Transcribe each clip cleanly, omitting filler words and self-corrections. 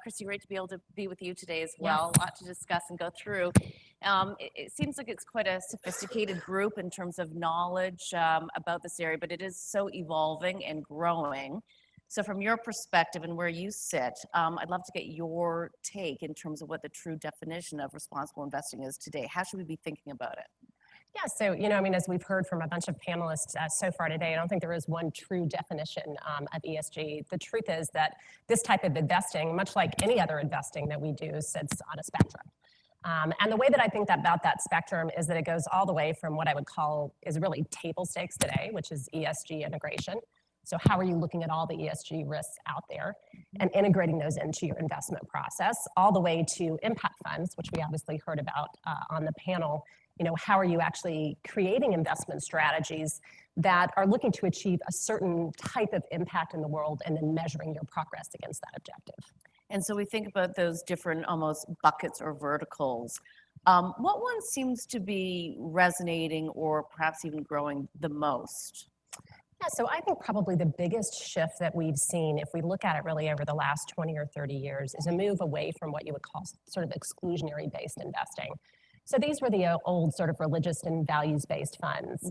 Kristi, great to be able to be with you today as well. A lot to discuss and go through. It seems like it's quite a sophisticated group in terms of knowledge about this area, but it is so evolving and growing. So from your perspective and where you sit, I'd love to get your take in terms of what the true definition of responsible investing is today. How should we be thinking about it? Yeah, so, as we've heard from a bunch of panelists so far today, I don't think there is one true definition of ESG. The truth is that this type of investing, much like any other investing that we do, sits on a spectrum. And the way that I think about that spectrum is that it goes all the way from what I would call is really table stakes today, which is ESG integration. So how are you looking at all the ESG risks out there and integrating those into your investment process, all the way to impact funds, which we obviously heard about on the panel. How are you actually creating investment strategies that are looking to achieve a certain type of impact in the world and then measuring your progress against that objective? And so we think about those different almost buckets or verticals. What one seems to be resonating or perhaps even growing the most? Yeah, so I think probably the biggest shift that we've seen, if we look at it really over the last 20 or 30 years, is a move away from what you would call sort of exclusionary-based investing. So these were the old sort of religious and values-based funds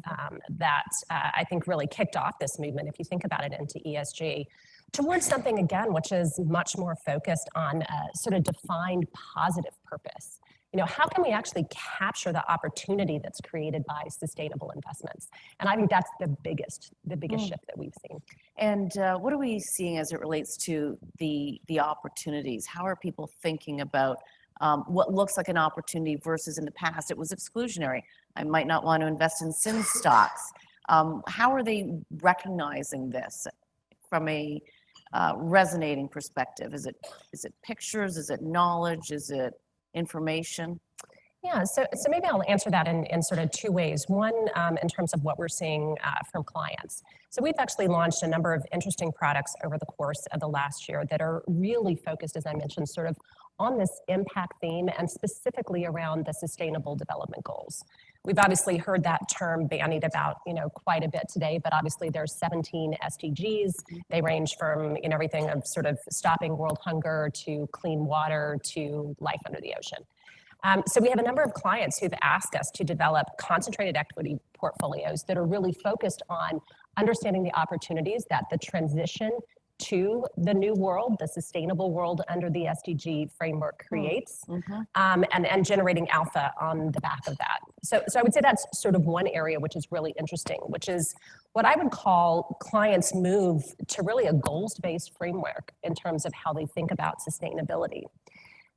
that I think really kicked off this movement, if you think about it, into ESG, towards something, again, which is much more focused on a sort of defined positive purpose. How can we actually capture the opportunity that's created by sustainable investments? And I think that's the biggest shift that we've seen. And what are we seeing as it relates to the opportunities? How are people thinking about what looks like an opportunity versus in the past it was exclusionary? I might not want to invest in sin stocks. How are they recognizing this from a resonating perspective? Is it pictures? Is it knowledge? Is it information? Yeah, so maybe I'll answer that in sort of two ways. One, in terms of what we're seeing from clients. So we've actually launched a number of interesting products over the course of the last year that are really focused, as I mentioned, sort of on this impact theme and specifically around the sustainable development goals. We've obviously heard that term bandied about, quite a bit today, but obviously there's 17 SDGs. They range from, everything of sort of stopping world hunger to clean water to life under the ocean. So we have a number of clients who've asked us to develop concentrated equity portfolios that are really focused on understanding the opportunities that the transition to the new world, the sustainable world under the SDG framework creates, and generating alpha on the back of that. So I would say that's sort of one area which is really interesting, which is what I would call clients move to really a goals-based framework in terms of how they think about sustainability.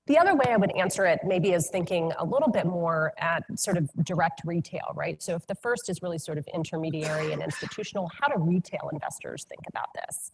The other way I would answer it maybe is thinking a little bit more at sort of direct retail, right? So if the first is really sort of intermediary and institutional, how do retail investors think about this?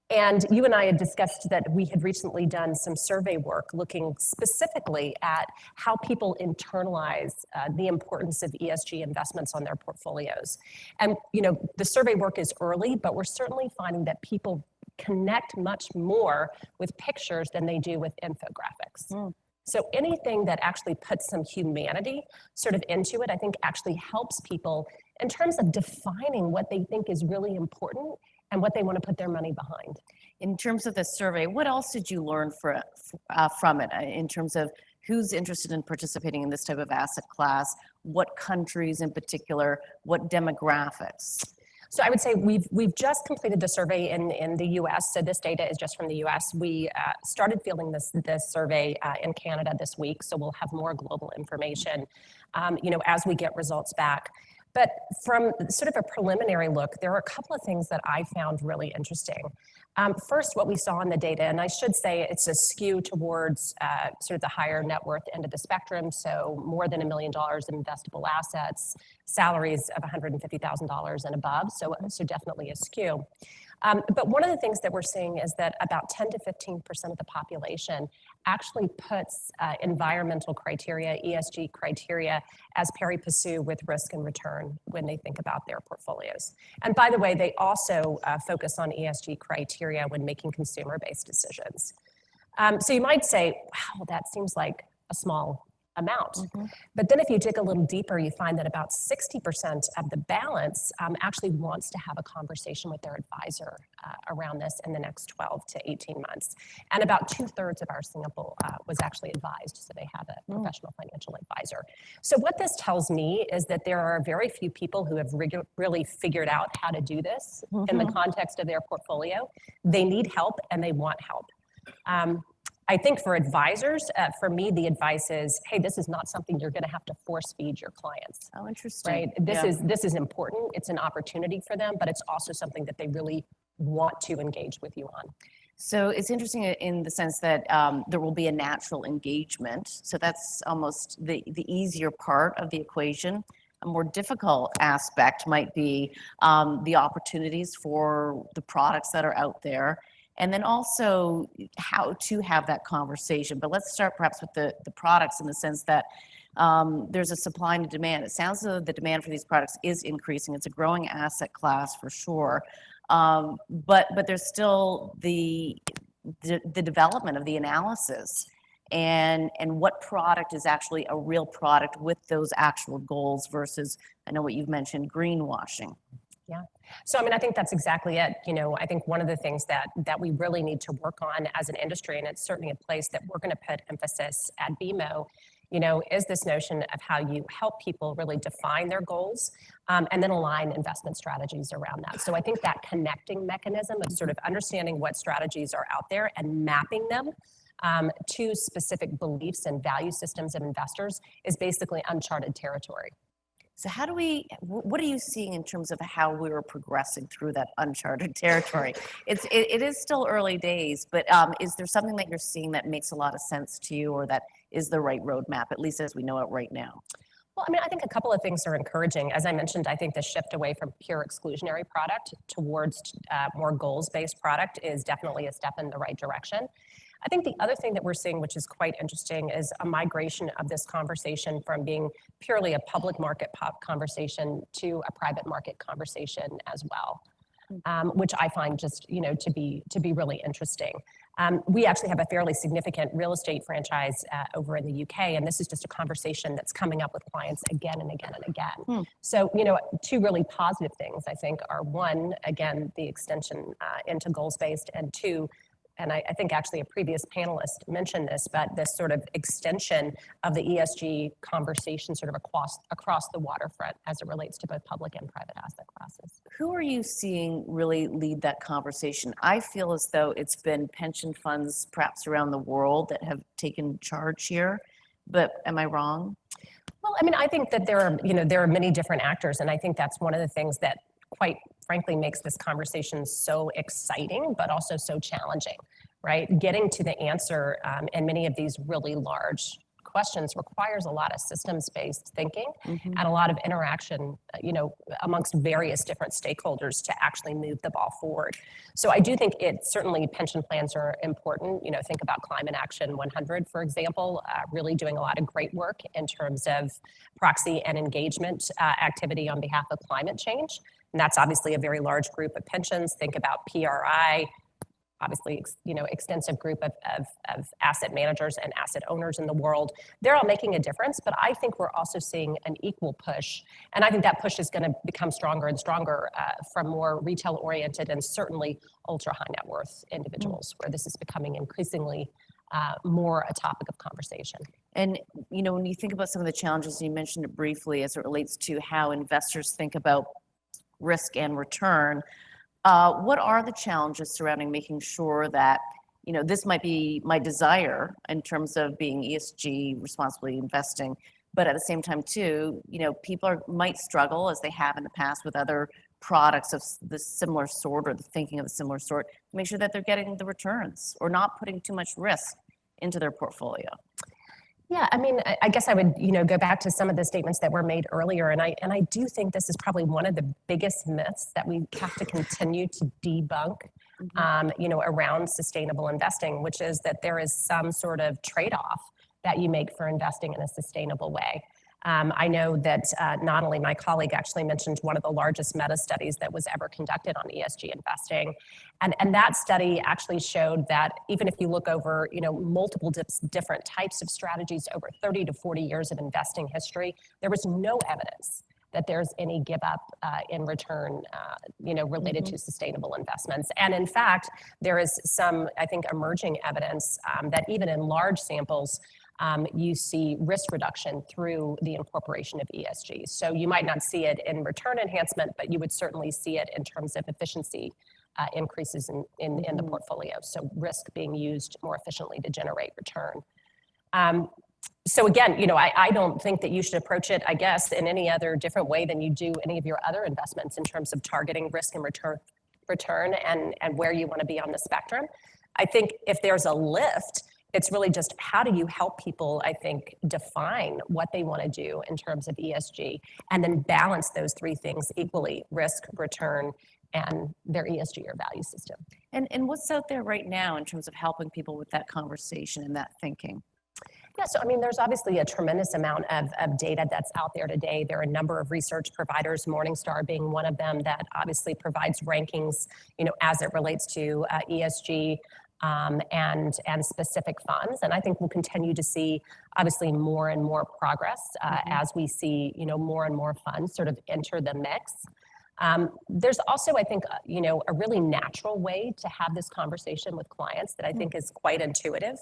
And you and I had discussed that we had recently done some survey work looking specifically at how people internalize the importance of ESG investments on their portfolios. And, the survey work is early, but we're certainly finding that people connect much more with pictures than they do with infographics. So anything that actually puts some humanity sort of into it, I think actually helps people in terms of defining what they think is really important and what they want to put their money behind. In terms of the survey, what else did you learn from it in terms of who's interested in participating in this type of asset class, what countries in particular, what demographics? So I would say we've just completed the survey in the U.S. So this data is just from the U.S. We started fielding this survey in Canada this week. So we'll have more global information, as we get results back. But from sort of a preliminary look, there are a couple of things that I found really interesting. First, what we saw in the data, and I should say it's a skew towards sort of the higher net worth end of the spectrum, so more than $1 million in investable assets, salaries of $150,000 and above, so definitely a skew. But one of the things that we're seeing is that about 10 to 15% of the population actually puts environmental criteria, ESG criteria, as pari passu with risk and return when they think about their portfolios. And by the way, they also focus on ESG criteria when making consumer-based decisions. So you might say, wow, that seems like a small amount. But then if you dig a little deeper, you find that about 60% of the balance actually wants to have a conversation with their advisor around this in the next 12 to 18 months. And about 2/3 of our sample was actually advised, so they have a professional financial advisor. So what this tells me is that there are very few people who have really figured out how to do this in the context of their portfolio. They need help and they want help. I think for advisors, for me, the advice is, hey, this is not something you're going to have to force feed your clients. Oh, interesting. Right? This is important. It's an opportunity for them, but it's also something that they really want to engage with you on. So it's interesting in the sense that there will be a natural engagement. So that's almost the easier part of the equation. A more difficult aspect might be the opportunities for the products that are out there. And then also how to have that conversation. But let's start perhaps with the products in the sense that there's a supply and a demand. It sounds as though the demand for these products is increasing. It's a growing asset class for sure. But there's still the development of the analysis and what product is actually a real product with those actual goals versus, I know what you've mentioned, greenwashing. Yeah. So, I mean, I think that's exactly it. You know, I think one of the things that we really need to work on as an industry, and it's certainly a place that we're going to put emphasis at BMO, you know, is this notion of how you help people really define their goals and then align investment strategies around that. So I think that connecting mechanism of sort of understanding what strategies are out there and mapping them to specific beliefs and value systems of investors is basically uncharted territory. So what are you seeing in terms of how we're progressing through that uncharted territory? It is still early days, but is there something that you're seeing that makes a lot of sense to you or that is the right roadmap, at least as we know it right now? Well, I mean, I think a couple of things are encouraging. As I mentioned, I think the shift away from pure exclusionary product towards more goals-based product is definitely a step in the right direction. I think the other thing that we're seeing, which is quite interesting, is a migration of this conversation from being purely a public market conversation to a private market conversation as well, which I find just, you know, to be really interesting. We actually have a fairly significant real estate franchise over in the UK, and this is just a conversation that's coming up with clients again and again and again. So, you know, two really positive things, I think, are one, again, the extension into goals-based, and two, and I think actually a previous panelist mentioned this, but this sort of extension of the ESG conversation sort of across the waterfront as it relates to both public and private asset classes. Who are you seeing really lead that conversation? I feel as though it's been pension funds perhaps around the world that have taken charge here, but am I wrong? Well, I mean, I think that there are many different actors, and I think that's one of the things that quite frankly makes this conversation so exciting, but also so challenging, right? Getting to the answer in many of these really large questions requires a lot of systems-based thinking and a lot of interaction, you know, amongst various different stakeholders to actually move the ball forward. So I do think certainly pension plans are important. You know, think about Climate Action 100, for example, really doing a lot of great work in terms of proxy and engagement activity on behalf of climate change. And that's obviously a very large group of pensions. Think about PRI, obviously, you know, extensive group of asset managers and asset owners in the world. They're all making a difference, but I think we're also seeing an equal push. And I think that push is going to become stronger and stronger from more retail-oriented and certainly ultra-high net worth individuals, where this is becoming increasingly more a topic of conversation. And, you know, when you think about some of the challenges, you mentioned it briefly as it relates to how investors think about risk and return. What are the challenges surrounding making sure that, you know, this might be my desire in terms of being ESG, responsibly investing, but at the same time too, you know, people might struggle as they have in the past with other products of the similar sort or the thinking of a similar sort, to make sure that they're getting the returns or not putting too much risk into their portfolio? Yeah, I mean, I guess I would, you know, go back to some of the statements that were made earlier, and I do think this is probably one of the biggest myths that we have to continue to debunk, you know, around sustainable investing, which is that there is some sort of trade-off that you make for investing in a sustainable way. I know that not only my colleague actually mentioned one of the largest meta studies that was ever conducted on ESG investing. And that study actually showed that even if you look over, multiple different types of strategies over 30 to 40 years of investing history, there was no evidence that there's any give up in return, related to sustainable investments. And in fact, there is some, I think, emerging evidence that even in large samples, you see risk reduction through the incorporation of ESG. So you might not see it in return enhancement, but you would certainly see it in terms of efficiency increases in the portfolio. So risk being used more efficiently to generate return. So again, I don't think that you should approach it, I guess, in any other different way than you do any of your other investments in terms of targeting risk and return and where you want to be on the spectrum. I think if there's a lift, it's really just how do you help people, I think, define what they want to do in terms of ESG and then balance those three things equally, risk, return, and their ESG or value system. And what's out there right now in terms of helping people with that conversation and that thinking? Yeah, so there's obviously a tremendous amount of data that's out there today. There are a number of research providers, Morningstar being one of them, that obviously provides rankings, as it relates to ESG and specific funds. And I think we'll continue to see obviously more and more progress as we see, more and more funds sort of enter the mix. There's also, I think, a really natural way to have this conversation with clients that I think is quite intuitive.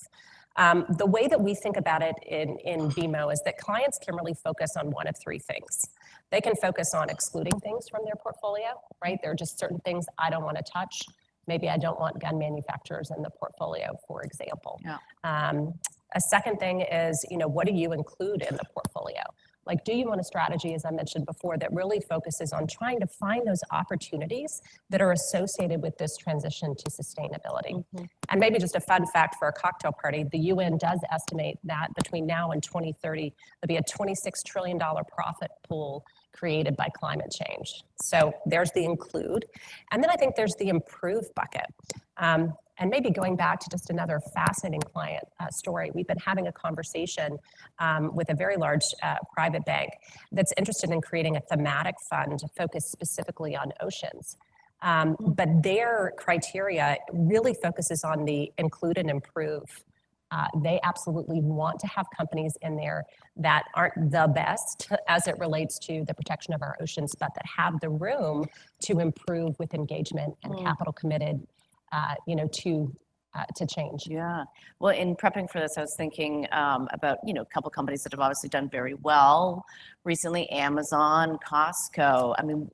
The way that we think about it in BMO is that clients can really focus on one of three things. They can focus on excluding things from their portfolio, right? There are just certain things I don't want to touch. Maybe I don't want gun manufacturers in the portfolio, for example. Yeah. A second thing is, what do you include in the portfolio? Like, do you want a strategy, as I mentioned before, that really focuses on trying to find those opportunities that are associated with this transition to sustainability? And maybe just a fun fact for a cocktail party, the UN does estimate that between now and 2030, there'll be a $26 trillion profit pool created by climate change. So there's the include. And then I think there's the improve bucket. And maybe going back to just another fascinating client story, we've been having a conversation with a very large private bank that's interested in creating a thematic fund focused specifically on oceans. But their criteria really focuses on the include and improve. They absolutely want to have companies in there that aren't the best as it relates to the protection of our oceans, but that have the room to improve with engagement and capital committed to change. Yeah. Well, in prepping for this, I was thinking about, a couple companies that have obviously done very well recently, Amazon, Costco. I mean,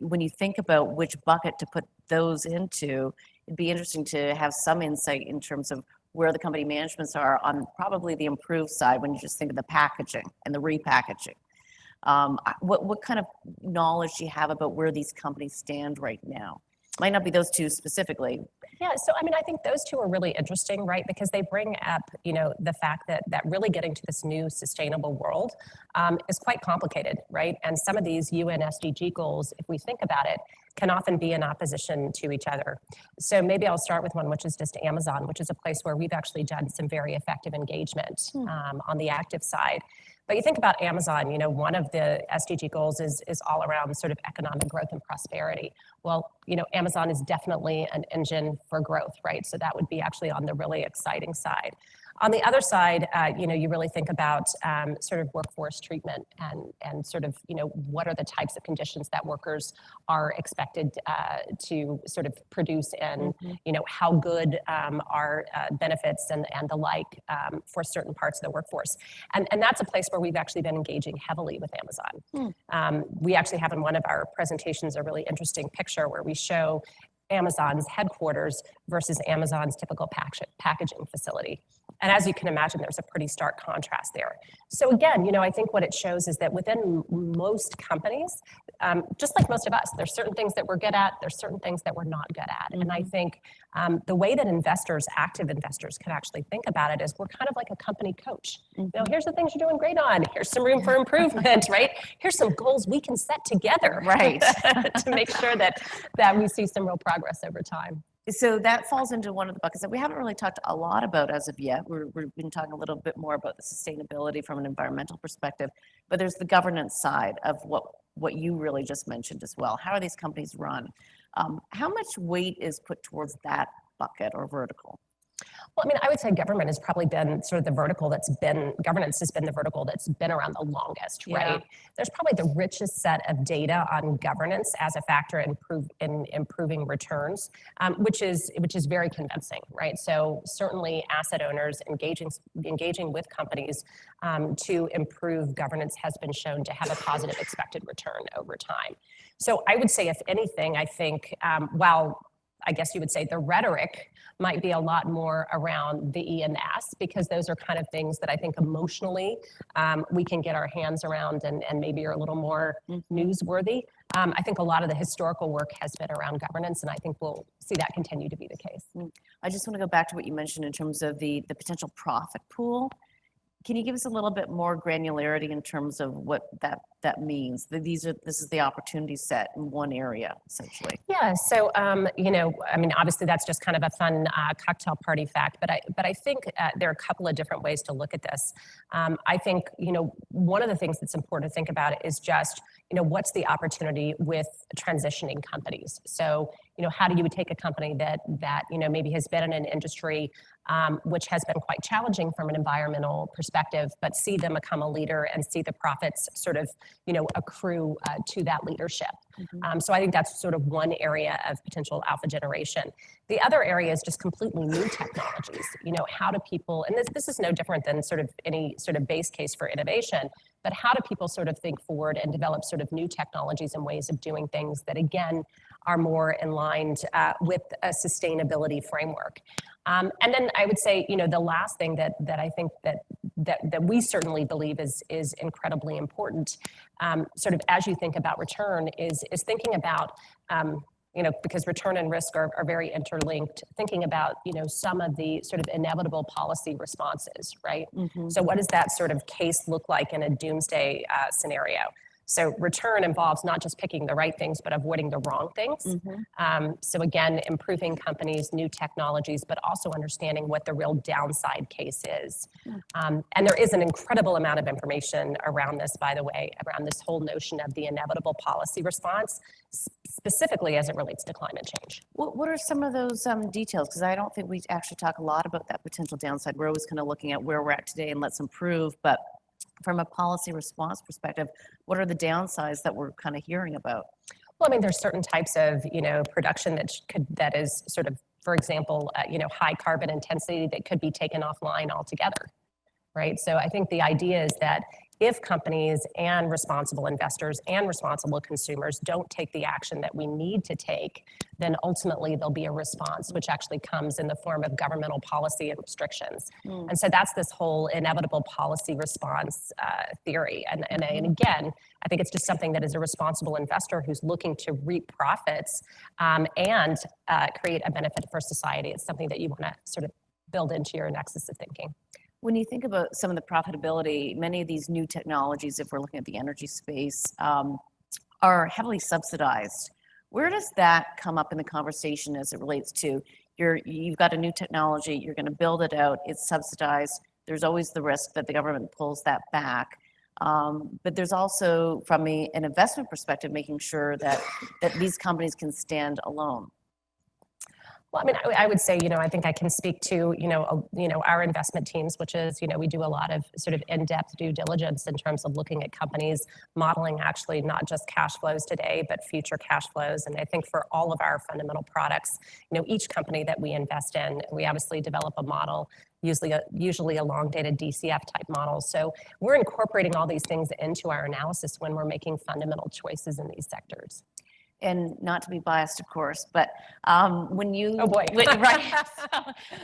when you think about which bucket to put those into, it'd be interesting to have some insight in terms of where the company managements are on probably the improved side when you just think of the packaging and the repackaging. What kind of knowledge do you have about where these companies stand right now? Might not be those two specifically. Yeah, so I think those two are really interesting, right? Because they bring up, the fact that really getting to this new sustainable world is quite complicated, right? And some of these UN SDG goals, if we think about it, can often be in opposition to each other. So maybe I'll start with one, which is just Amazon, which is a place where we've actually done some very effective engagement on the active side. But you think about Amazon, one of the SDG goals is all around sort of economic growth and prosperity. Well, Amazon is definitely an engine for growth, right? So that would be actually on the really exciting side. On the other side, you really think about sort of workforce treatment and sort of, what are the types of conditions that workers are expected to sort of produce and, how good are benefits and the like for certain parts of the workforce. And that's a place where we've actually been engaging heavily with Amazon. We actually have in one of our presentations a really interesting picture where we show Amazon's headquarters versus Amazon's typical packaging facility. And as you can imagine, there's a pretty stark contrast there. So again, I think what it shows is that within most companies, just like most of us, there's certain things that we're good at, there's certain things that we're not good at. And I think the way that active investors can actually think about it is we're kind of like a company coach. Here's the things you're doing great on. Here's some room for improvement, right? Here's some goals we can set together, right, to make sure that we see some real progress over time. So that falls into one of the buckets that we haven't really talked a lot about as of yet. We've been talking a little bit more about the sustainability from an environmental perspective, but there's the governance side of what you really just mentioned as well. How are these companies run? How much weight is put towards that bucket or vertical? Well, I mean, I would say government has probably been sort of the vertical governance has been the vertical that's been around the longest, right? Yeah. There's probably the richest set of data on governance as a factor in improving returns, which is very convincing, right? So certainly asset owners engaging with companies to improve governance has been shown to have a positive expected return over time. So I would say, if anything, I think while I guess you would say the rhetoric might be a lot more around the E and the S, because those are kind of things that I think emotionally we can get our hands around and maybe are a little more newsworthy. I think a lot of the historical work has been around governance, and I think we'll see that continue to be the case. I just want to go back to what you mentioned in terms of the potential profit pool. Can you give us a little bit more granularity in terms of what that means? This is the opportunity set in one area, essentially. Yeah. So, you know, I mean, obviously that's just kind of a fun cocktail party fact, but I think there are a couple of different ways to look at this. I think, you know, one of the things that's important to think about is just, you know, what's the opportunity with transitioning companies? So, you know, how do you take a company that you know, maybe has been in an industry which has been quite challenging from an environmental perspective, but see them become a leader and see the profits sort of, you know, accrue to that leadership. So I think that's sort of one area of potential alpha generation. The other area is just completely new technologies. You know, how do people, and this is no different than sort of any sort of base case for innovation, but how do people sort of think forward and develop sort of new technologies and ways of doing things that, again, are more in line with a sustainability framework. And then I would say, you know, the last thing that I think that we certainly believe is incredibly important, sort of as you think about return, is thinking about, you know, because return and risk are very interlinked, thinking about, you know, some of the sort of inevitable policy responses, right? So what does that sort of case look like in a doomsday scenario? So return involves not just picking the right things, but avoiding the wrong things. So again, improving companies, new technologies, but also understanding what the real downside case is. And there is an incredible amount of information around this, by the way, around this whole notion of the inevitable policy response, specifically as it relates to climate change. What are some of those details? Because I don't think we actually talk a lot about that potential downside. We're always kind of looking at where we're at today and let's improve, but from a policy response perspective, what are the downsides that we're kind of hearing about? Well, I mean, there's certain types of, you know, production that is sort of, for example, you know, high carbon intensity that could be taken offline altogether, right? So I think the idea is that if companies and responsible investors and responsible consumers don't take the action that we need to take, then ultimately there'll be a response, which actually comes in the form of governmental policy and restrictions. And so that's this whole inevitable policy response theory. And again, I think it's just something that is a responsible investor who's looking to reap profits and create a benefit for society. It's something that you want to sort of build into your nexus of thinking. When you think about some of the profitability, many of these new technologies, if we're looking at the energy space, are heavily subsidized. Where does that come up in the conversation as it relates to you've got a new technology, you're going to build it out, it's subsidized. There's always the risk that the government pulls that back. But there's also, from an investment perspective, making sure that these companies can stand alone. Well, I mean, I would say, you know, I think I can speak to, you know, our investment teams, which is, you know, we do a lot of sort of in-depth due diligence in terms of looking at companies, modeling actually not just cash flows today, but future cash flows. And I think for all of our fundamental products, you know, each company that we invest in, we obviously develop a model, usually a long-dated DCF type model. So we're incorporating all these things into our analysis when we're making fundamental choices in these sectors. And not to be biased, of course, but when you right.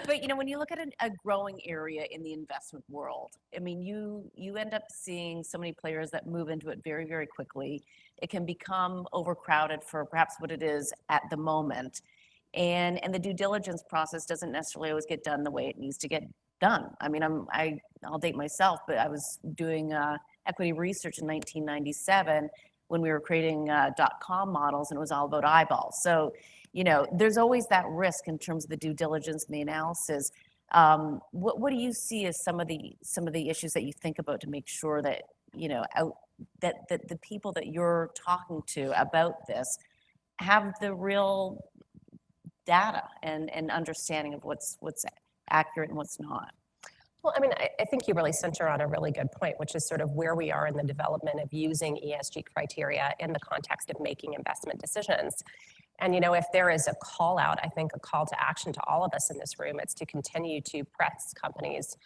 But you know, when you look at a growing area in the investment world, I mean, you end up seeing so many players that move into it very, very quickly. It can become overcrowded for perhaps what it is at the moment, and the due diligence process doesn't necessarily always get done the way it needs to get done. I mean, I'll date myself, but I was doing equity research in 1997. When we were creating .com models, and it was all about eyeballs. So there's always that risk in terms of the due diligence and the analysis. What do you see as some of the issues that you think about to make sure that that the people that you're talking to about this have the real data and understanding of what's accurate and what's not? Well, I mean, I think you really center on a really good point, which is sort of where we are in the development of using ESG criteria in the context of making investment decisions. And, if there is a call out, I think a call to action to all of us in this room, it's to continue to press companies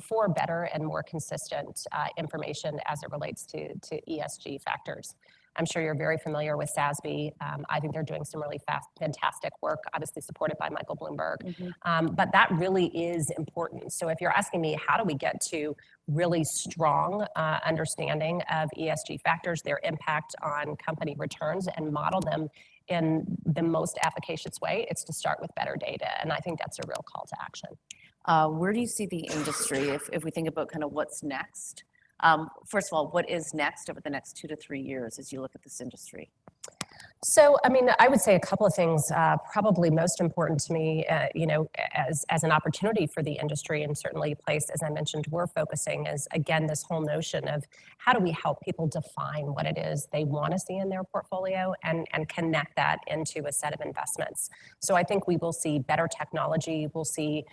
for better and more consistent information as it relates to ESG factors. I'm sure you're very familiar with SASB. I think they're doing some really fantastic work, obviously supported by Michael Bloomberg. But that really is important. So if you're asking me, how do we get to really strong understanding of ESG factors, their impact on company returns, and model them in the most efficacious way, it's to start with better data. And I think that's a real call to action. Where do you see the industry if we think about kind of what's next? First of all, what is next over the next 2 to 3 years as you look at this industry? So, I mean, I would say a couple of things. Probably most important to me, as an opportunity for the industry, and certainly a place, as I mentioned, we're focusing is, again, this whole notion of how do we help people define what it is they want to see in their portfolio and connect that into a set of investments. So I think we will see better technology. We'll see,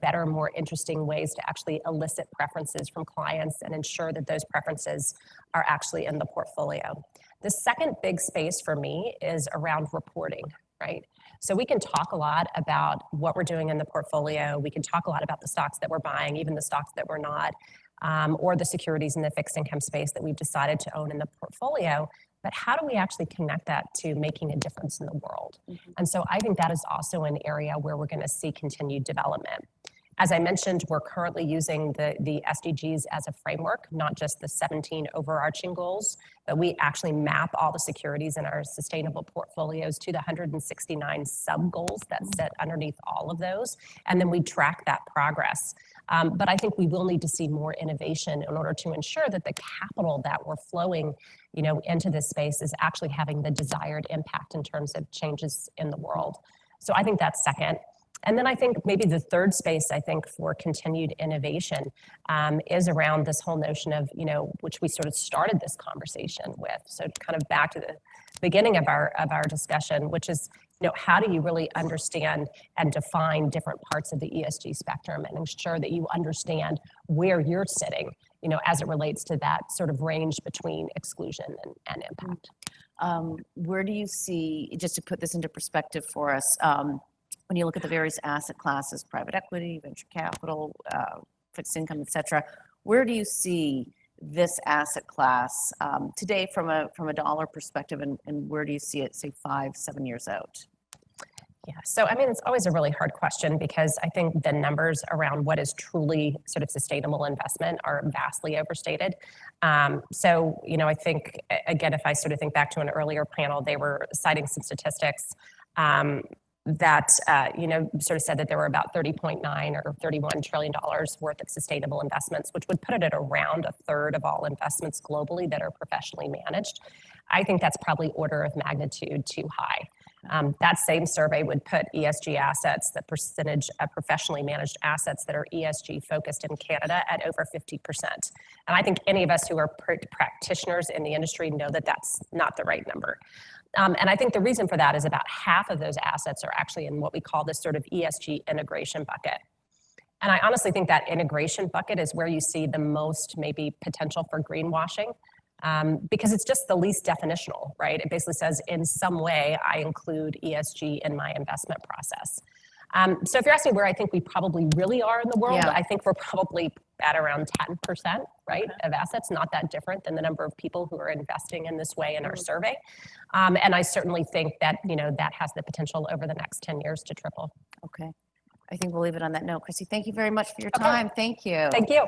better, more interesting ways to actually elicit preferences from clients and ensure that those preferences are actually in the portfolio. The second big space for me is around reporting, right? So we can talk a lot about what we're doing in the portfolio. We can talk a lot about the stocks that we're buying, even the stocks that we're not, or the securities in the fixed income space that we've decided to own in the portfolio. But how do we actually connect that to making a difference in the world? And so I think that is also an area where we're going to see continued development. As I mentioned, we're currently using the SDGs as a framework, not just the 17 overarching goals, but we actually map all the securities in our sustainable portfolios to the 169 sub-goals that sit underneath all of those. And then we track that progress. But I think we will need to see more innovation in order to ensure that the capital that we're flowing into this space is actually having the desired impact in terms of changes in the world. So I think that's second. And then I think maybe the third space, I think, for continued innovation is around this whole notion of, which we sort of started this conversation with. So kind of back to the beginning of our discussion, which is, how do you really understand and define different parts of the ESG spectrum and ensure that you understand where you're sitting, as it relates to that sort of range between exclusion and impact. Where do you see, just to put this into perspective for us, when you look at the various asset classes, private equity, venture capital, fixed income, et cetera, where do you see this asset class today from a dollar perspective, and where do you see it, say, 5-7 years out? Yeah, so I mean, it's always a really hard question because I think the numbers around what is truly sort of sustainable investment are vastly overstated. So, I think, again, if I sort of think back to an earlier panel, they were citing some statistics that, sort of said that there were about $30.9 or $31 trillion worth of sustainable investments, which would put it at around a third of all investments globally that are professionally managed. I think that's probably order of magnitude too high. That same survey would put ESG assets, the percentage of professionally managed assets that are ESG focused in Canada, at over 50%. And I think any of us who are practitioners in the industry know that that's not the right number. And I think the reason for that is about half of those assets are actually in what we call this sort of ESG integration bucket. And I honestly think that integration bucket is where you see the most maybe potential for greenwashing, because it's just the least definitional, right? It basically says in some way I include ESG in my investment process. So if you're asking where I think we probably really are in the world, I think we're probably at around 10%, right, of assets, not that different than the number of people who are investing in this way in our survey. And I certainly think that, that has the potential over the next 10 years to triple. Okay. I think we'll leave it on that note. Kristi, thank you very much for your time. Thank you. Thank you.